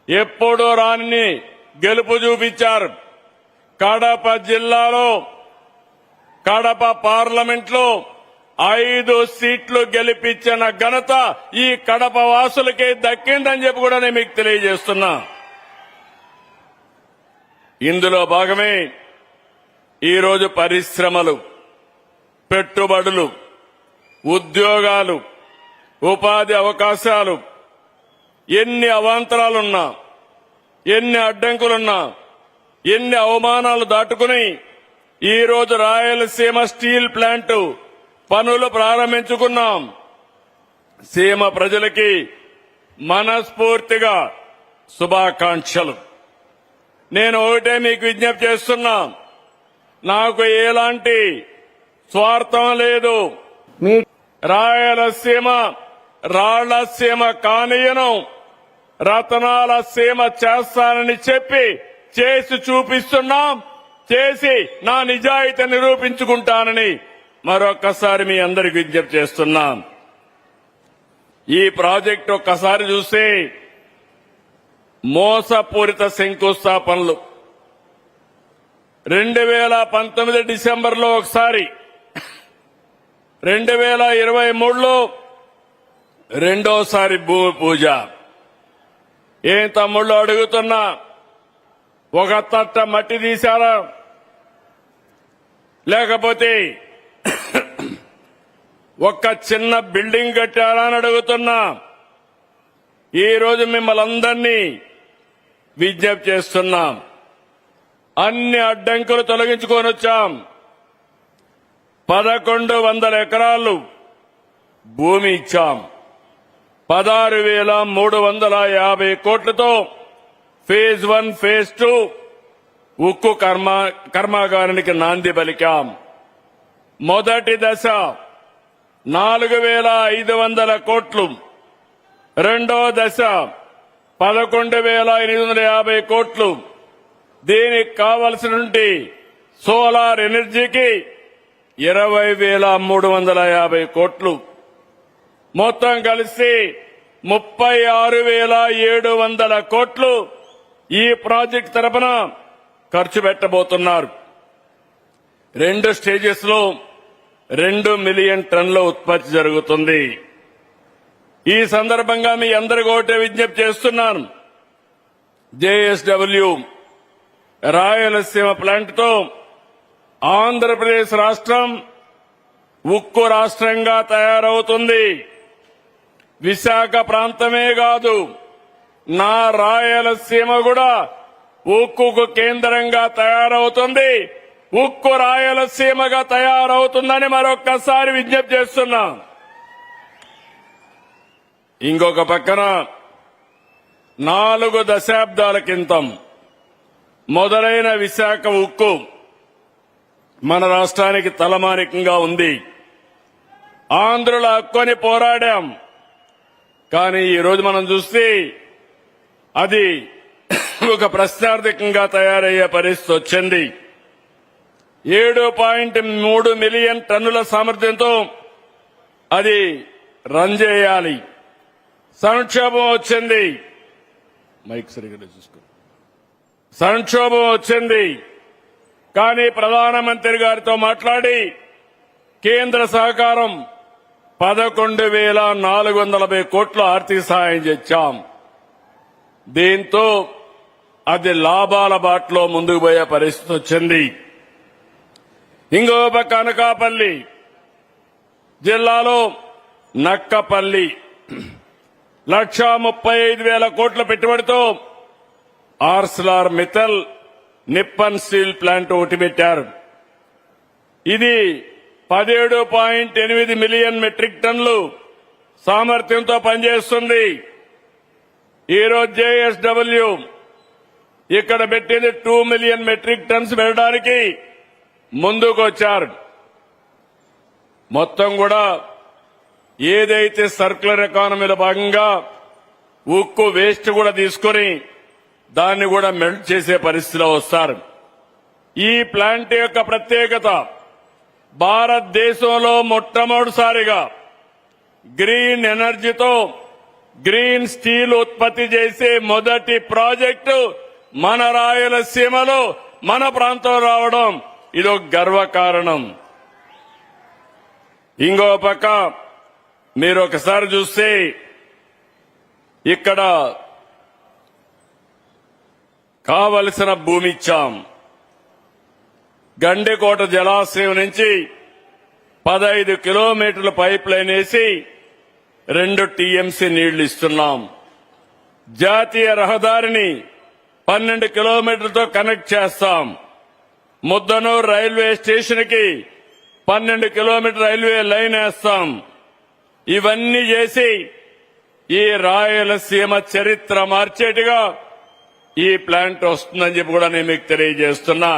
ఎప్పుడూ రాని గెలుపు చూపించారు. కడప జిల్లాలో కడప పార్లమెంట్లో 5 సీట్లు గెలిపించిన ఘనత ఈ కడప వాసులకే దక్కిందని చెప్పి కూడా నేను మీకు తెలియజేస్తున్నా. ఇందులో భాగమే ఈరోజు పరిశ్రమలు, పెట్టుబడులు, ఉద్యోగాలు, ఉపాధి అవకాశాలు, ఎన్ని అవాంతరాలున్నా, ఎన్ని అడ్డంకులున్నా, ఎన్ని అవమానాలు దాటుకుని ఈరోజు రాయలసీమ స్టీల్ ప్లాంట్ పనులు ప్రారంభించుకున్నాం. సీమ ప్రజలకి మనస్ఫూర్తిగా శుభాకాంక్షలు. నేను ఒకటే మీకు విజ్ఞప్తి చేస్తున్నా, నాకు ఎలాంటి స్వార్థం లేదు. రాయలసీమ రాళ్లసీమ కానియను, రతనాల సీమ చేస్తానని చెప్పి చేసి చూపిస్తున్నాం. చేసి నా నిజాయితీ నిరూపించుకుంటానని మరొక్కసారి మీ అందరికి విజ్ఞప్తి చేస్తున్నాం. ఈ ప్రాజెక్టు ఒక్కసారి చూస్తే మోసపూరిత శంకుస్థాపనలు 2019 డిసెంబర్లో ఒకసారి, 2023లో రెండోసారి భూమి పూజ. ఏం తమ్ముళ్ళు అడుగుతున్నా, ఒక తట్ట మట్టి తీశారా, లేకపోతే ఒక్క చిన్న బిల్డింగ్ కట్టారా అని అడుగుతున్నా. ఈరోజు మిమ్మల్ని అందరినీ విజ్ఞప్తి చేస్తున్నాం. అన్ని అడ్డంకులు తొలగించుకొని వచ్చాం. 1100 ఎకరాలు భూమి ఇచ్చాం. 16,350 కోట్లతో ఫేజ్ 1, ఫేజ్ 2 ఉక్కు కర్మాగారానికి నాంది పలికాం. మొదటి దశ 4,500 కోట్లు, రెండో దశ 11,850 కోట్లు. దీనికి కావలసినటువంటి సోలార్ ఎనర్జీకి 20,350 కోట్లు. మొత్తం కలిసి 36,700 కోట్లు ఈ ప్రాజెక్టు తరపున ఖర్చు పెట్టబోతున్నారు. 2 స్టేజెస్ లో 2 మిలియన్ టన్నుల ఉత్పత్తి జరుగుతుంది. ఈ సందర్భంగా మీ అందరికీ ఒకటే విజ్ఞప్తి చేస్తున్నాను. జేఎస్డబ్ల్యూ రాయలసీమ ప్లాంట్ తో ఆంధ్రప్రదేశ్ రాష్ట్రం ఉక్కు రాష్ట్రంగా తయారవుతుంది. విశాఖ ప్రాంతమే కాదు, నా రాయలసీమ కూడా ఉక్కుకు కేంద్రంగా తయారవుతుంది. ఉక్కు రాయలసీమగా తయారవుతుందని మరొక్కసారి విజ్ఞప్తి చేస్తున్నా. ఇంకొక పక్కన 4 దశాబ్దాల క్రితం మొదలైన విశాఖ ఉక్కు మన రాష్ట్రానికి తలమానికంగా ఉంది. ఆంధ్రుల హక్కుని పోరాడాం. కానీ ఈరోజు మనం చూస్తే అది ఒక ప్రశ్నార్థకంగా తయారయ్యే పరిస్థితి వచ్చింది. 7.3 మిలియన్ టన్నుల సామర్థ్యంతో అది రన్ చేయాలి. సంక్షోభం వచ్చింది. మైక్ సరిగ్గా చూసుకో. సంక్షోభం వచ్చింది. కానీ ప్రధానమంత్రి గారితో మాట్లాడి కేంద్ర సహకారం 11,450 కోట్ల ఆర్థిక సహాయం చేశాం. దీంతో అది లాభాల బాటలో ముందుకు పోయే పరిస్థితి వచ్చింది. ఇంకో పక్క అనకాపల్లి జిల్లాలో నక్కపల్లి 1,35,000 కోట్ల పెట్టుబడితో Arcelor Mittal Nippon steel plant ఒకటి పెట్టారు. ఇది 17.8 మిలియన్ మెట్రిక్ టన్నులు సామర్థ్యంతో పనిచేస్తుంది. ఈరోజు జేఎస్డబ్ల్యూ ఇక్కడ పెట్టేది 2 మిలియన్ మెట్రిక్ టన్స్ పెట్టడానికి ముందుకు వచ్చారు. మొత్తం కూడా ఏదైతే సర్క్యులర్ ఎకానమీలో భాగంగా ఉక్కు వేస్ట్ కూడా తీసుకుని దాన్ని కూడా మెల్ట్ చేసే పరిస్థితిలో వస్తారు. ఈ ప్లాంట్ యొక్క ప్రత్యేకత, భారతదేశంలో మొట్టమొదటిసారిగా గ్రీన్ ఎనర్జీతో గ్రీన్ స్టీల్ ఉత్పత్తి చేసే మొదటి ప్రాజెక్టు మన రాయలసీమలో మన ప్రాంతం రావడం ఇదొక గర్వకారణం. ఇంకో పక్క మీరు ఒకసారి చూస్తే ఇక్కడ కావలసిన భూమి ఇచ్చాం. గండికోట జలాశయం నుంచి 15 కిలోమీటర్ల పైప్ లైన్ వేసి 2 టీఎంసీ నీళ్లు ఇస్తున్నాం. జాతీయ రహదారిని 12 కిలోమీటర్లతో కనెక్ట్ చేస్తాం. ముద్దనూరు రైల్వే స్టేషన్ కి 12 కిలోమీటర్ రైల్వే లైన్ వేస్తాం. ఇవన్నీ చేసి ఈ రాయలసీమ చరిత్ర మార్చేట్టుగా ఈ ప్లాంట్ వస్తుందని చెప్పి కూడా నేను మీకు తెలియజేస్తున్నా.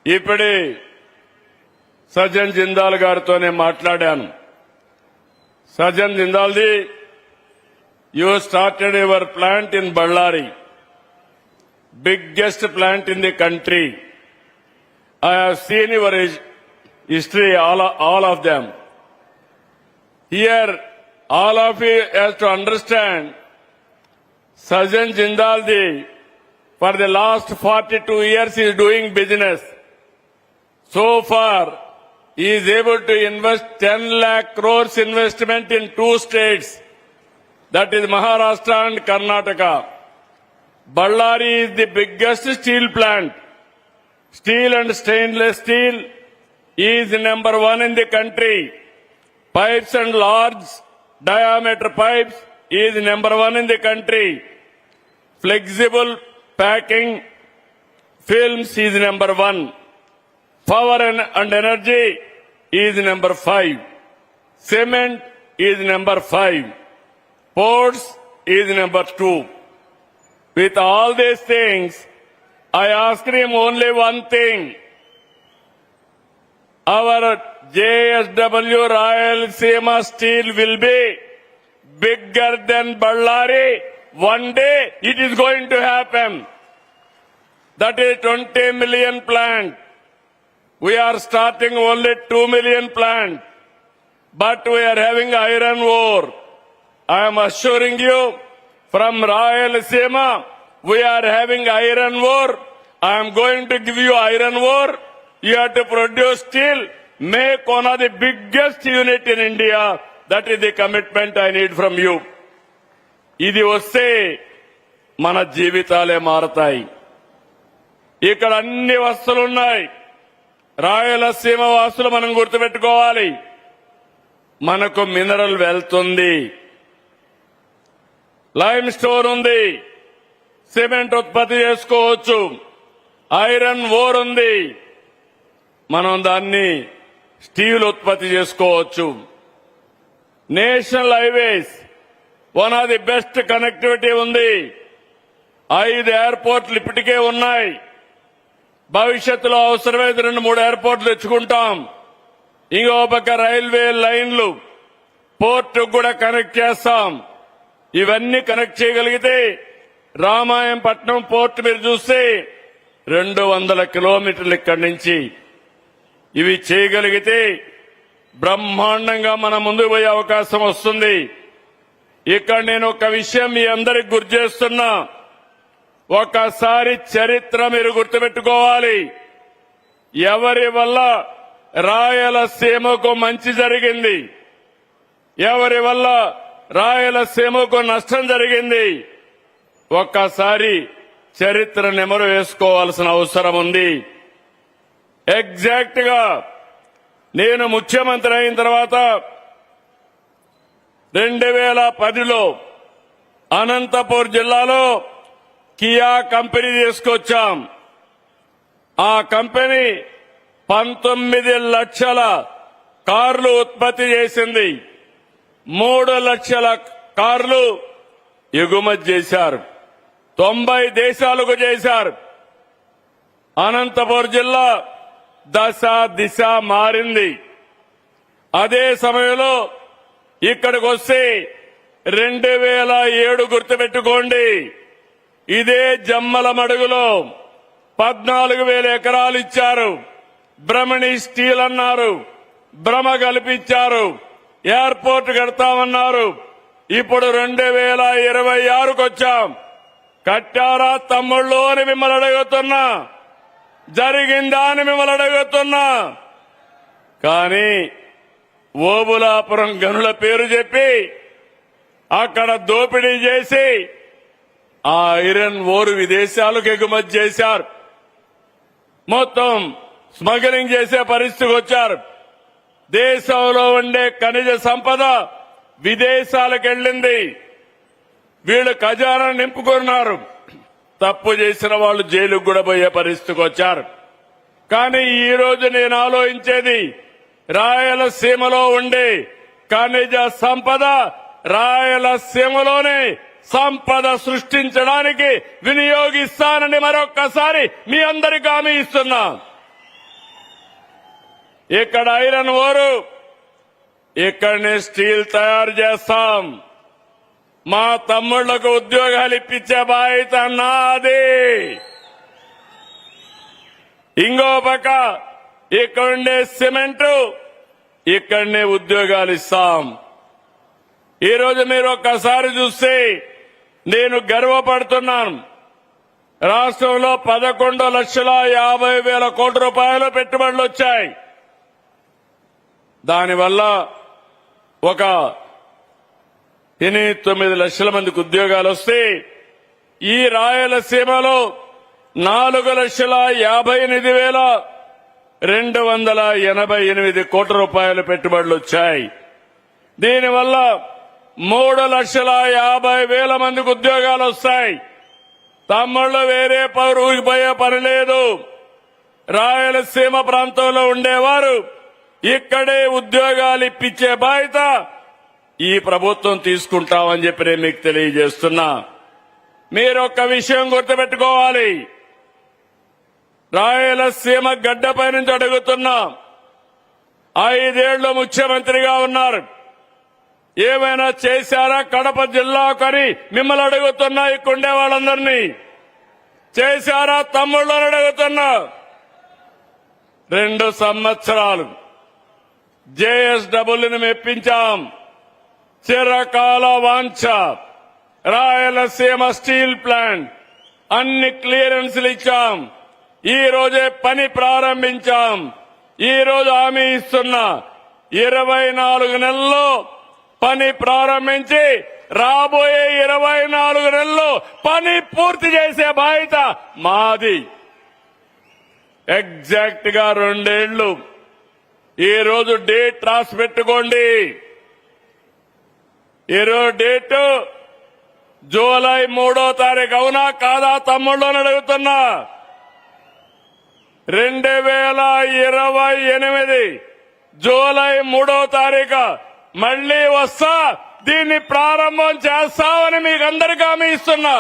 ఇప్పుడే సజ్జన్ జిందాల్ గారితోనే మాట్లాడాను. సజ్జన్ జిందాల్ది, you started your plant in Bellary, biggest plant in the country. I have seen your history, all of them. Here, all of you have to understand, Sajjan Jindalji, for the last 42 years he is doing business. So far, he is able to invest 10 lakh crores investment in 2 states, that is Maharashtra and Karnataka. Ballari is the biggest steel plant. Steel and stainless steel is number 1 in the country. Pipes and large diameter pipes is number 1 in the country. Flexible packing films is number 1. Power and energy is number 5. Cement is number 5. Ports is number 2. With all these things, I asked him only one thing. Our JSW Rayalaseema Steel will be bigger than Ballari. One day it is going to happen. That is 20 million plant. We are starting only 2 million plant. But we are having iron ore. I am assuring you, from Rayalaseema, we are having iron ore. I am going to give you iron ore. You have to produce steel. Make one of the biggest unit in India. That is the commitment I need from you. ఇది వస్తే మన జీవితాలే మారతాయి. ఇక్కడ అన్ని వస్తువులున్నాయి. రాయలసీమ వాసులు మనం గుర్తుపెట్టుకోవాలి. మనకు మినరల్ వెల్త్ ఉంది, లైమ్ స్టోన్ ఉంది, సిమెంట్ ఉత్పత్తి చేసుకోవచ్చు, ఐరన్ ఓర్ ఉంది. మనం దాన్ని స్టీల్ ఉత్పత్తి చేసుకోవచ్చు. National highways one of the best connectivity ఉంది. 5 ఎయిర్పోర్ట్లు ఇప్పటికే ఉన్నాయి. భవిష్యత్తులో అవసరమైతే 2-3 ఎయిర్పోర్ట్లు తెచ్చుకుంటాం. ఇంకో పక్క రైల్వే లైన్లు, పోర్టు కూడా కనెక్ట్ చేస్తాం. ఇవన్నీ కనెక్ట్ చేయగలిగితే రామాయంపట్నం పోర్ట్ మీరు చూస్తే 200 కిలోమీటర్లు ఇక్కడి నుంచి. ఇవి చేయగలిగితే బ్రహ్మాండంగా మనం ముందుకు పోయే అవకాశం వస్తుంది. ఇక్కడ నేను ఒక విషయం మీ అందరికి గుర్తు చేస్తున్నా. ఒకసారి చరిత్ర మీరు గుర్తుపెట్టుకోవాలి. ఎవరి వల్ల రాయలసీమకు మంచి జరిగింది, ఎవరి వల్ల రాయలసీమకు నష్టం జరిగింది, ఒక్కసారి చరిత్ర నెమరు వేసుకోవాల్సిన అవసరం ఉంది. ఎగ్జాక్ట్ గా నేను ముఖ్యమంత్రి అయిన తర్వాత 2010లో అనంతపూర్ జిల్లాలో కియా కంపెనీ తీసుకొచ్చాం. ఆ కంపెనీ 19 లక్షల కార్లు ఉత్పత్తి చేసింది. 3 లక్షల కార్లు ఎగుమతి చేశారు. 90 దేశాలకు చేశారు. అనంతపురం జిల్లా దశ దిశ మారింది. అదే సమయంలో ఇక్కడికి వస్తే 2007 గుర్తుపెట్టుకోండి, ఇదే జమ్మల మడుగులో 14,000 ఎకరాలు ఇచ్చారు. బ్రహ్మణి స్టీల్ అన్నారు, భ్రమ కల్పించారు, ఎయిర్పోర్ట్ కడతామన్నారు. ఇప్పుడు 2026కు వచ్చాం. కట్టారా తమ్ముళ్ళు అని మిమ్మల్ని అడుగుతున్నా, జరిగిందా అని మిమ్మల్ని అడుగుతున్నా. కానీ ఓబులాపురం గనుల పేరు చెప్పి అక్కడ దోపిడీ చేసి ఆ ఐరన్ ఓరు విదేశాలకు ఎగుమతి చేశారు. మొత్తం స్మగ్లింగ్ చేసే పరిస్థితికి వచ్చారు. దేశంలో ఉండే ఖనిజ సంపద విదేశాలకు వెళ్ళింది. వీళ్ళు ఖజానా నింపుకున్నారు. తప్పు చేసిన వాళ్ళు జైలుకు కూడా పోయే పరిస్థితికి వచ్చారు. కానీ ఈ రోజు నేను ఆలోచించేది, రాయలసీమలో ఉండే ఖనిజ సంపద రాయలసీమలోనే సంపద సృష్టించడానికి వినియోగిస్తానని మరొక్కసారి మీ అందరికీ హామీ ఇస్తున్నా. ఇక్కడ ఐరన్ ఓరు, ఇక్కడనే స్టీల్ తయారు చేస్తాం. మా తమ్ముళ్లకు ఉద్యోగాలు ఇప్పించే బాధ్యత నాది. ఇంకో పక్క ఇక్కడుండే సిమెంటు, ఇక్కడనే ఉద్యోగాలు ఇస్తాం. ఈరోజు మీరు ఒక్కసారి చూస్తే నేను గర్వపడుతున్నాను. రాష్ట్రంలో 11,50,000 కోట్ల రూపాయలు పెట్టుబడులు వచ్చాయి. దానివల్ల ఒక 8-9 లక్షల మందికి ఉద్యోగాలు వస్తే ఈ రాయలసీమలో 4,58,288 కోట్ల రూపాయల పెట్టుబడులు వచ్చాయి. దీనివల్ల 3,50,000 మందికి ఉద్యోగాలు వస్తాయి. తమ్ముళ్ళు వేరే ఊరికి పోయే పని లేదు. రాయలసీమ ప్రాంతంలో ఉండేవారు ఇక్కడే ఉద్యోగాలు ఇప్పించే బాధ్యత ఈ ప్రభుత్వం తీసుకుంటామని చెప్పి నేను మీకు తెలియజేస్తున్నా. మీరు ఒక్క విషయం గుర్తుపెట్టుకోవాలి. రాయలసీమ గడ్డపై నుంచి అడుగుతున్నా. 5 ఏళ్లు ముఖ్యమంత్రిగా ఉన్నారు. ఏమైనా చేశారా కడప జిల్లాకని మిమ్మల్ని అడుగుతున్నా. ఇక్కడుండే వాళ్ళందరినీ చేశారా తమ్ముళ్ళని అడుగుతున్నా. 2 సంవత్సరాలు జేఎస్డబ్ల్యూని మెప్పించాం. చిరకాల వాంఛ రాయలసీమ స్టీల్ ప్లాంట్ అన్ని క్లియరెన్స్లు ఇచ్చాం. ఈ రోజే పని ప్రారంభించాం. ఈ రోజు హామీ ఇస్తున్నా, 24 నెలల్లో పని ప్రారంభించి రాబోయే 24 నెలల్లో పని పూర్తి చేసే బాధ్యత మాది. ఎగ్జాక్ట్ గా 2 ఏళ్లు. ఈ రోజు డేట్ రాసి పెట్టుకోండి. ఈరోజు డేటు జూలై 3వ తారీఖు. అవునా కాదా తమ్ముళ్ళు అని అడుగుతున్నా. 2028 జూలై 3వ తారీఖు మళ్లీ వస్తా, దీన్ని ప్రారంభం చేస్తామని మీకు అందరికీ హామీ ఇస్తున్నా.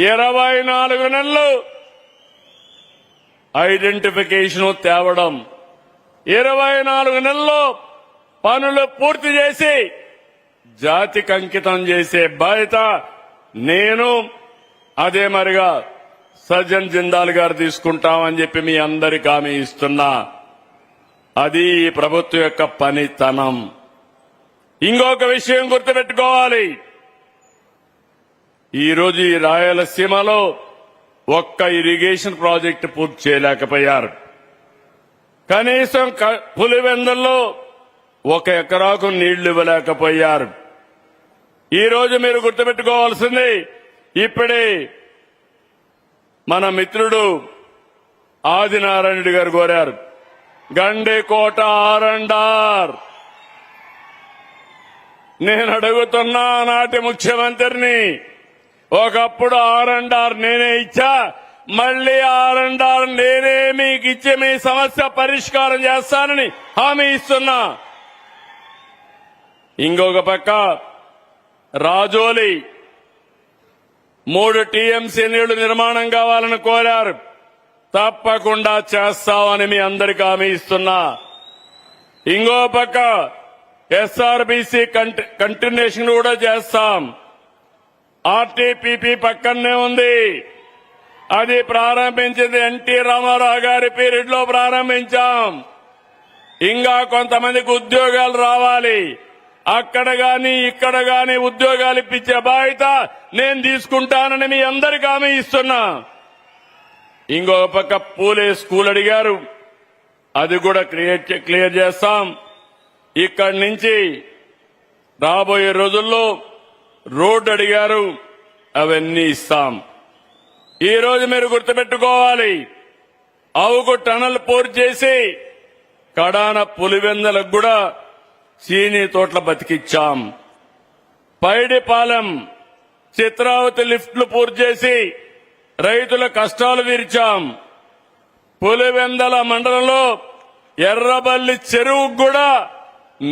24 నెలలు ఐడెంటిఫికేషన్ తేవడం, 24 నెలల్లో పనులు పూర్తి చేసి జాతికి అంకితం చేసే బాధ్యత నేను, అదే మరిగా సజ్జన్ జిందాల్ గారు తీసుకుంటామని చెప్పి మీ అందరికీ హామీ ఇస్తున్నా. అది ఈ ప్రభుత్వం యొక్క పనితనం. ఇంకొక విషయం గుర్తుపెట్టుకోవాలి. ఈరోజు ఈ రాయలసీమలో ఒక్క ఇరిగేషన్ ప్రాజెక్టు పూర్తి చేయలేకపోయారు. కనీసం పులివెందుల్లో 1 ఎకరాకు నీళ్లు ఇవ్వలేకపోయారు. ఈ రోజు మీరు గుర్తుపెట్టుకోవాల్సింది, ఇప్పుడే మన మిత్రుడు ఆదినారాయణ గారు కోరారు, గండికోట ఆర్ఎండ్ఆర్. నేను అడుగుతున్నా నాటి ముఖ్యమంత్రిని, ఒకప్పుడు ఆర్ఎండ్ఆర్ నేనే ఇచ్చా, మళ్లీ ఆర్ఎండ్ఆర్ నేనే మీకు ఇచ్చి మీ సమస్య పరిష్కారం చేస్తానని హామీ ఇస్తున్నా. ఇంకొక పక్క రాజోలి 3 టీఎంసీ నీళ్లు నిర్మాణం కావాలని కోరారు. తప్పకుండా చేస్తామని మీ అందరికీ హామీ ఇస్తున్నా. ఇంకో పక్క ఎస్ఆర్బీసీ కంటిన్యూషన్ కూడా చేస్తాం. ఆర్టీపీపీ పక్కనే ఉంది. అది ప్రారంభించింది ఎన్టీ రామారావు గారి పీరియడ్ లో ప్రారంభించాం. ఇంకా కొంతమందికి ఉద్యోగాలు రావాలి. అక్కడ గాని ఇక్కడ గాని ఉద్యోగాలు ఇప్పించే బాధ్యత నేను తీసుకుంటానని మీ అందరికీ హామీ ఇస్తున్నా. ఇంకొక పక్క పూలే స్కూల్ అడిగారు, అది కూడా క్లియర్ చేస్తాం. ఇక్కడి నుంచి రాబోయే రోజుల్లో రోడ్డు అడిగారు, అవన్నీ ఇస్తాం. ఈ రోజు మీరు గుర్తుపెట్టుకోవాలి, అవుకు టనల్ పూర్తి చేసి కడాన పులివెందలకు కూడా చీనీ తోటల బతికిచ్చాం. పైడిపాలెం చిత్రావతి లిఫ్ట్లు పూర్తి చేసి రైతుల కష్టాలు తీర్చాం. పులివెందల మండలంలో ఎర్రబల్లి చెరువుకు కూడా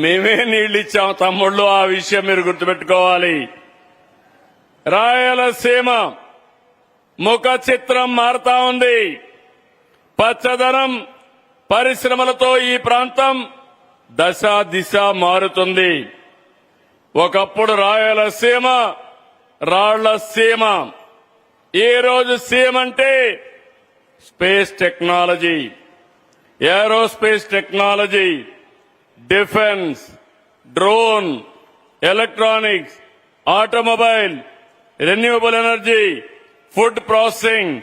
మేమే నీళ్లిచ్చాం తమ్ముళ్ళు. ఆ విషయం మీరు గుర్తుపెట్టుకోవాలి. రాయలసీమ ముఖ చిత్రం మారుతా ఉంది. పచ్చదనం పరిశ్రమలతో ఈ ప్రాంతం దశ దిశ మారుతుంది. ఒకప్పుడు రాయలసీమ రాళ్ల సీమ, ఈ రోజు సీమ అంటే space technology, aerospace technology, defence, drone, electronics, automobile, renewable energy, food processing,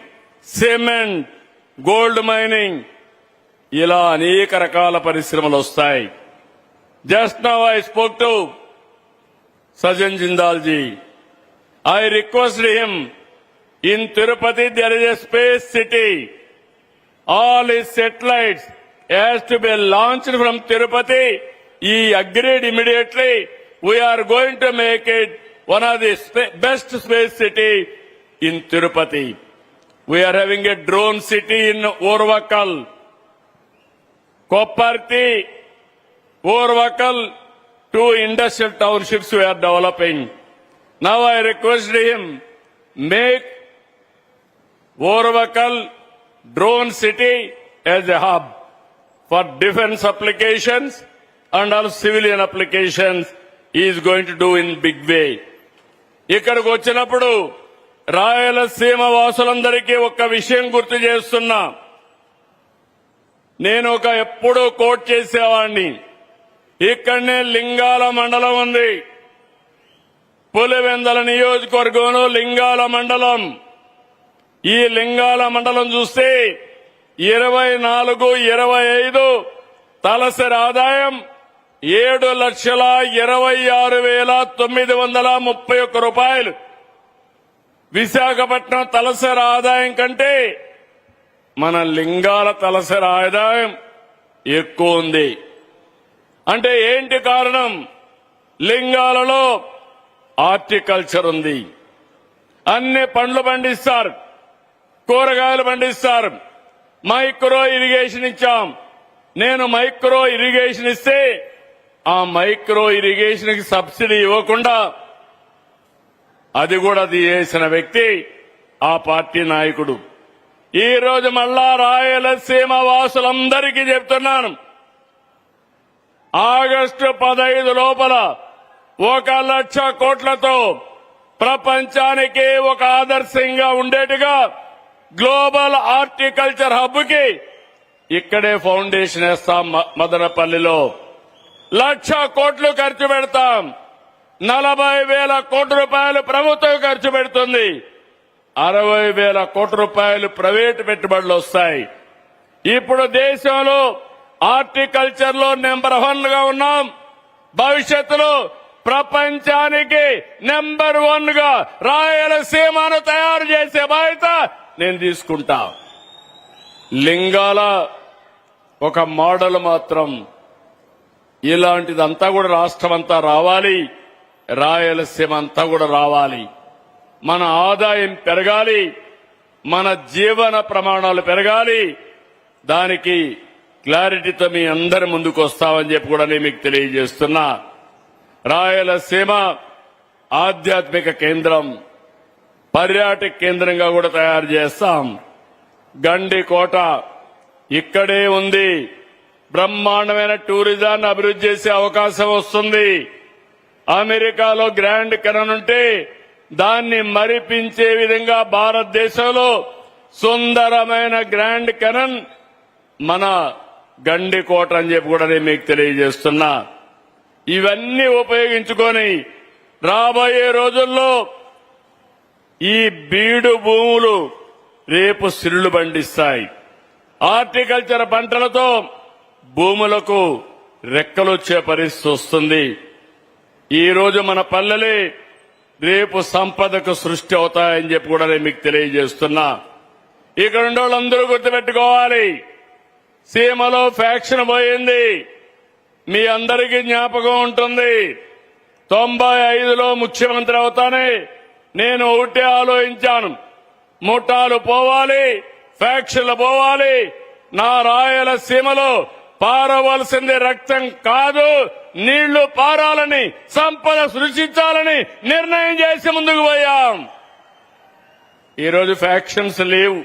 cement, gold mining, ఇలా అనేక రకాల పరిశ్రమలు వస్తాయి. Just now I spoke to Sajjan Jindal ji. I requested him, in Tirupati there is a space city. All his satellites has to be launched from Tirupati. He agreed immediately. We are going to make it one of the best space city in Tirupati. We are having a drone city in Orvakal. Kopparthi, Orvakal, 2 industrial townships we are developing. Now I request him, make Orvakal drone city as a hub for defense applications and also civilian applications. He is going to do in big way. ఇక్కడికి వచ్చినప్పుడు రాయలసీమ వాసులందరికీ ఒక విషయం గుర్తు చేస్తున్నా. నేను ఎప్పుడూ coat చేసేవాడిని. ఇక్కడనే లింగాల మండలం ఉంది. పులివెందల నియోజకవర్గంలో లింగాల మండలం. ఈ లింగాల మండలం చూస్తే 24-25 తలసరి ఆదాయం 7,26,931 రూపాయలు. విశాఖపట్నం తలసరి ఆదాయం కంటే మన లింగాల తలసరి ఆదాయం ఎక్కువ ఉంది. అంటే ఏంటి కారణం? లింగాలలో హార్టికల్చర్ ఉంది. అన్ని పండ్లు పండిస్తారు, కూరగాయలు పండిస్తారు. మైక్రో ఇరిగేషన్ ఇచ్చాం. నేను మైక్రో ఇరిగేషన్ ఇస్తే ఆ మైక్రో ఇరిగేషన్ కి సబ్సిడీ ఇవ్వకుండా అది కూడా తీసేసిన వ్యక్తి ఆ పార్టీ నాయకుడు. ఈ రోజు మళ్ళా రాయలసీమ వాసులందరికీ చెప్తున్నాను, ఆగస్టు 15 లోపల 1,00,000 కోట్లతో ప్రపంచానికి ఒక ఆదర్శంగా ఉండేట్టుగా గ్లోబల్ హార్టికల్చర్ హబ్ కి ఇక్కడే ఫౌండేషన్ వేస్తాం. మదనపల్లిలో 1,00,000 కోట్లు ఖర్చు పెడతాం. 40,000 కోట్ల రూపాయలు ప్రభుత్వం ఖర్చు పెడుతుంది. 60,000 కోట్ల రూపాయలు ప్రైవేటు పెట్టుబడులు వస్తాయి. ఇప్పుడు దేశంలో హార్టికల్చర్ లో నెంబర్ 1 గా ఉన్నాం. భవిష్యత్తులో ప్రపంచానికి నెంబర్ 1 గా రాయలసీమను తయారు చేసే బాధ్యత నేను తీసుకుంటా. లింగాల ఒక మోడల్ మాత్రం. ఇలాంటిదంతా కూడా రాష్ట్రం అంతా రావాలి, రాయలసీమ అంతా కూడా రావాలి. మన ఆదాయం పెరగాలి, మన జీవన ప్రమాణాలు పెరగాలి. దానికి క్లారిటీతో మీ అందరి ముందుకు వస్తామని చెప్పి కూడా నేను మీకు తెలియజేస్తున్నా. రాయలసీమ ఆధ్యాత్మిక కేంద్రం, పర్యాటక కేంద్రంగా కూడా తయారు చేస్తాం. గండికోట ఇక్కడే ఉంది. బ్రహ్మాండమైన టూరిజాన్ని అభివృద్ధి చేసే అవకాశం వస్తుంది. అమెరికాలో గ్రాండ్ కెనాన్ ఉంటే దాన్ని మరిపించే విధంగా భారతదేశంలో సుందరమైన గ్రాండ్ కెనాన్ మన గండికోట అని చెప్పి కూడా నేను మీకు తెలియజేస్తున్నా. ఇవన్నీ ఉపయోగించుకొని రాబోయే రోజుల్లో ఈ బీడు భూములు రేపు సిరులు బండిస్తాయి. హార్టికల్చర్ పంటలతో భూములకు రెక్కలొచ్చే పరిస్థితి వస్తుంది. ఈ రోజు మన పల్లెలే రేపు సంపదకు సృష్టి అవుతాయని చెప్పి కూడా నేను మీకు తెలియజేస్తున్నా. ఇక్కడ ఉండే వాళ్ళందరూ గుర్తుపెట్టుకోవాలి, సీమలో ఫ్యాక్షన్ పోయింది. మీ అందరికీ జ్ఞాపకం ఉంటుంది, 95లో ముఖ్యమంత్రి అవుతానే నేను ఒకటే ఆలోచించాను, ముఠాలు పోవాలి, ఫ్యాక్షన్లు పోవాలి, నా రాయలసీమలో పారవలసింది రక్తం కాదు నీళ్లు పారాలని, సంపద సృష్టించాలని నిర్ణయం చేసి ముందుకు పోయాం. ఈరోజు ఫ్యాక్షన్స్ లేవు,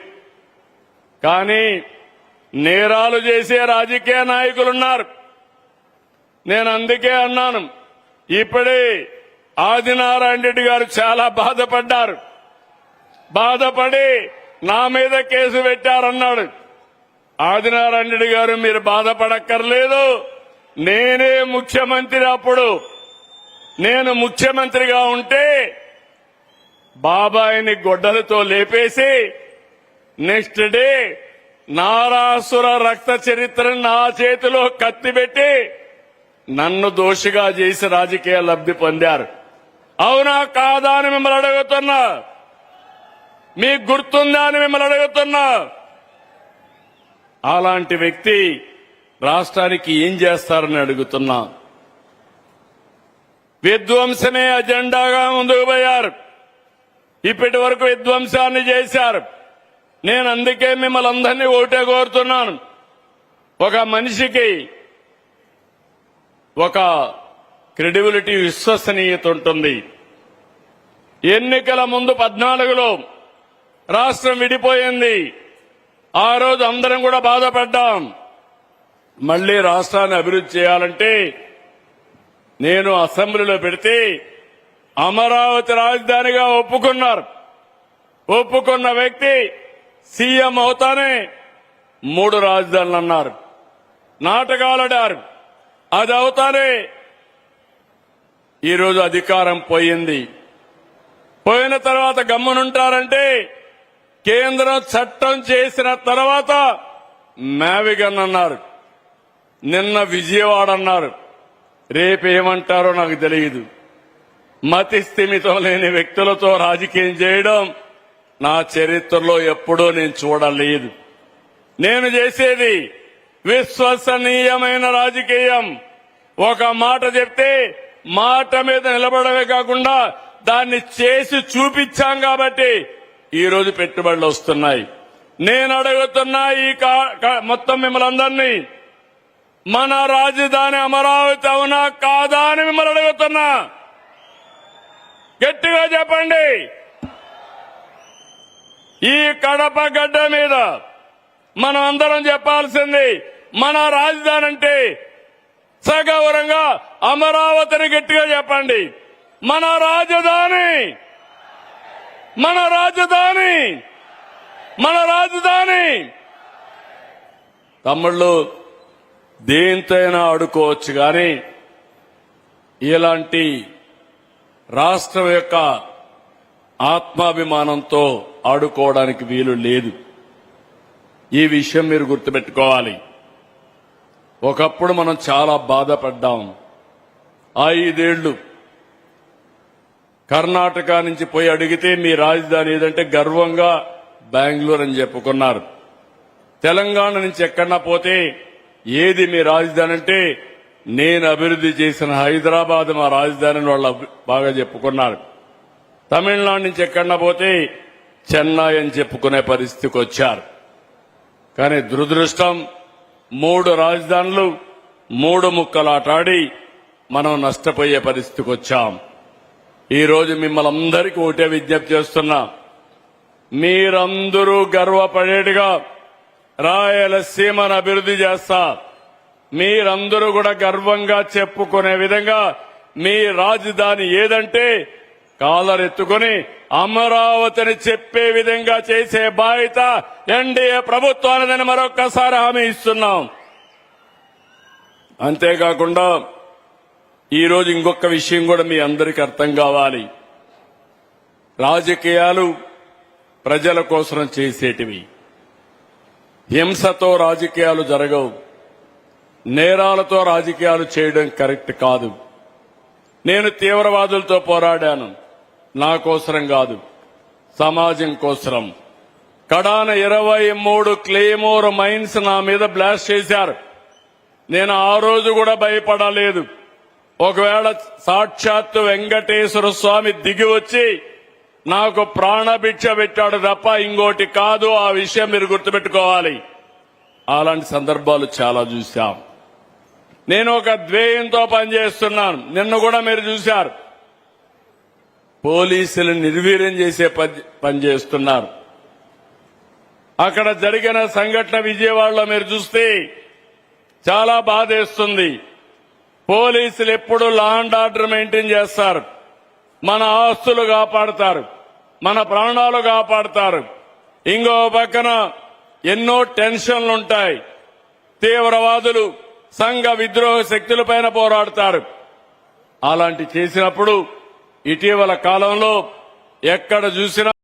కానీ నేరాలు చేసే రాజకీయ నాయకులున్నారు. నేను అందుకే అన్నాను, ఇప్పుడే ఆదినారాయణ రెడ్డి గారు చాలా బాధపడ్డారు, బాధపడి నా మీద కేసు పెట్టారన్నాడు. ఆదినారాయణ రెడ్డి గారు మీరు బాధపడక్కర్లేదు, నేనే ముఖ్యమంత్రి, అప్పుడు నేను ముఖ్యమంత్రిగా ఉంటే బాబాయిని గొడ్డలతో లేపేసి నెక్స్ట్ డే నారాసుర రక్త చరిత్రను నా చేతిలో కత్తిపెట్టి నన్ను దోషిగా చేసి రాజకీయ లబ్ధి పొందారు. అవునా కాదా అని మిమ్మల్ని అడుగుతున్నా, మీకు గుర్తుందా అని మిమ్మల్ని అడుగుతున్నా. అలాంటి వ్యక్తి రాష్ట్రానికి ఏం చేస్తారని అడుగుతున్నా. విధ్వంసమే అజెండాగా ముందుకు పోయారు, ఇప్పటి వరకు విధ్వంసాన్ని చేశారు. నేను అందుకే మిమ్మల్ని అందరినీ ఒకటే కోరుతున్నాను, ఒక మనిషికి ఒక క్రెడిబిలిటీ, విశ్వసనీయత ఉంటుంది. ఎన్నికల ముందు 14లో రాష్ట్రం విడిపోయింది, ఆ రోజు అందరం కూడా బాధపడ్డాం. మళ్లీ రాష్ట్రాన్ని అభివృద్ధి చేయాలంటే నేను అసెంబ్లీలో పెడితే అమరావతి రాజధానిగా ఒప్పుకున్న వ్యక్తి సీఎం అవుతానే 3 రాజధానులు అన్నారు, నాటకాలాడారు. అది అవుతానే ఈరోజు అధికారం పోయింది. పోయిన తర్వాత గమ్మునుంటారంటే కేంద్రం చట్టం చేసిన తర్వాత మ్యావిగన్ అన్నారు, నిన్న విజయవాడ అన్నారు, రేపేమంటారో నాకు తెలియదు. మతి స్థిమితం లేని వ్యక్తులతో రాజకీయం చేయడం నా చరిత్రలో ఎప్పుడూ నేను చూడలేదు. నేను చేసేది విశ్వసనీయమైన రాజకీయం. ఒక మాట చెప్తే మాట మీద నిలబడమే కాకుండా దాన్ని చేసి చూపించాం కాబట్టి ఈ రోజు పెట్టుబడులు వస్తున్నాయి. నేను అడుగుతున్నా ఈ మొత్తం మిమ్మల్ని అందరినీ, మన రాజధాని అమరావతి అవునా కాదా అని మిమ్మల్ని అడుగుతున్నా. గట్టిగా చెప్పండి. ఈ కడప గడ్డ మీద మనం అందరం చెప్పాల్సింది, మన రాజధాని అంటే సగౌరవంగా అమరావతిని గట్టిగా చెప్పండి. మన రాజధాని, మన రాజధాని, మన రాజధాని. తమ్ముళ్ళు, దేంతైనా ఆడుకోవచ్చు, కానీ ఇలాంటి రాష్ట్రం యొక్క ఆత్మాభిమానంతో ఆడుకోవడానికి వీలు లేదు. ఈ విషయం మీరు గుర్తుపెట్టుకోవాలి. ఒకప్పుడు మనం చాలా బాధపడ్డాం. 5 ఏళ్లు కర్ణాటక నుంచి పోయి అడిగితే మీ రాజధాని ఏదంటే గర్వంగా బెంగళూరు అని చెప్పుకున్నారు. తెలంగాణ నుంచి ఎక్కడన్నా పోతే ఏది మీ రాజధాని అంటే నేను అభివృద్ధి చేసిన హైదరాబాద్ మా రాజధానిని వాళ్ళు బాగా చెప్పుకున్నారు. తమిళనాడు నుంచి ఎక్కడన్నా పోతే చెన్నై అని చెప్పుకునే పరిస్థితికి వచ్చారు. కానీ దురదృష్టం, 3 రాజధానులు 3 ముక్కలాటాడి మనం నష్టపోయే పరిస్థితికి వచ్చాం. ఈ రోజు మిమ్మల్ని అందరికీ ఒకటే విజ్ఞప్తి చేస్తున్నా, మీరందరూ గర్వపడేట్టుగా రాయలసీమను అభివృద్ధి చేస్తా. మీరందరూ కూడా గర్వంగా చెప్పుకునే విధంగా మీ రాజధాని ఏదంటే కాలరెత్తుకుని అమరావతిని చెప్పే విధంగా చేసే బాధ్యత ఎన్డీఏ ప్రభుత్వానిదని మరొక్కసారి హామీ ఇస్తున్నాం. అంతేకాకుండా ఈ రోజు ఇంకొక విషయం కూడా మీ అందరికీ అర్థం కావాలి. రాజకీయాలు ప్రజల కోసం చేసేటివి. హింసతో రాజకీయాలు జరగవు. నేరాలతో రాజకీయాలు చేయడం కరెక్ట్ కాదు. నేను తీవ్రవాదులతో పోరాడాను. నా కోసరం కాదు, సమాజం కోసరం. కడాన 23 క్లేమోర్ మైన్స్ నా మీద బ్లాస్ట్ చేశారు. నేను ఆ రోజు కూడా భయపడలేదు. ఒకవేళ సాక్షాత్తు వెంకటేశ్వర స్వామి దిగి వచ్చి నాకు ప్రాణభిక్ష పెట్టాడు తప్ప ఇంకోటి కాదు. ఆ విషయం మీరు గుర్తుపెట్టుకోవాలి. అలాంటి సందర్భాలు చాలా చూశాం. నేను ఒక ధ్యేయంతో పనిచేస్తున్నాను. నిన్న కూడా మీరు చూశారు. పోలీసులు నిర్వీర్యం చేసే పని చేస్తున్నారు. అక్కడ జరిగిన సంఘటన విజయవాడలో మీరు చూస్తే చాలా బాధేస్తుంది. పోలీసులు ఎప్పుడు లా అండ్ ఆర్డర్ మెయింటైన్ చేస్తారు. మన ఆస్తులు కాపాడతారు, మన ప్రాణాలు కాపాడతారు. ఇంకో పక్కన ఎన్నో టెన్షన్లుంటాయి. తీవ్రవాదులు సంఘ విద్రోహ శక్తులపైన పోరాడతారు. అలాంటి చేసినప్పుడు ఇటీవల కాలంలో ఎక్కడ చూసినా